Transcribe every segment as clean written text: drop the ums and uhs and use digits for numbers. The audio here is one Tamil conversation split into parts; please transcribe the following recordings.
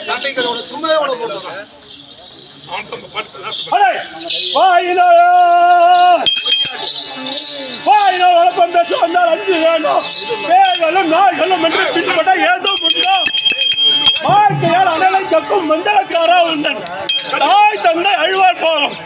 சண்டைகளோட சும்மாவோட போடுறாங்க. வழக்கம் பேச வந்தால் அஞ்சு வேணும். பேய்களும் நாய்களும் என்று பின்பற்ற ஏதோ முடியும். வாழ்க்கையால் அடலை தக்கும் மந்தளக்காரா உண்டன் தாய் தந்தை அழுவார் போகும்.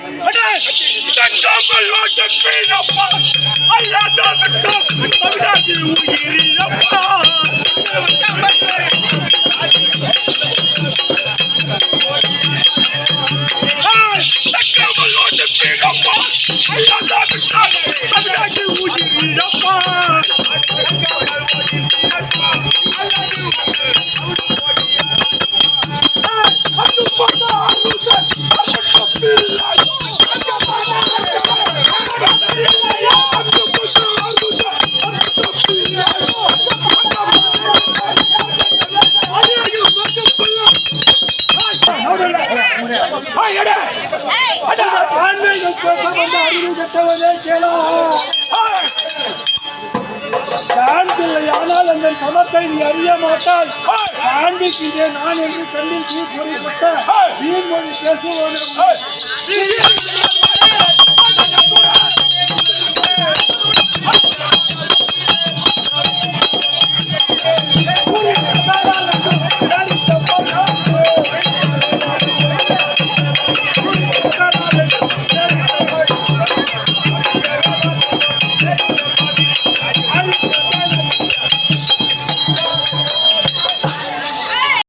ஆனால் அந்த சமத்தை நீ அறிய மாட்டால் காண்பிக்கிறேன் நான் என்று கண்ணில் தீ பொறிப்பட்ட வீண்மொழி பேசுவோம்.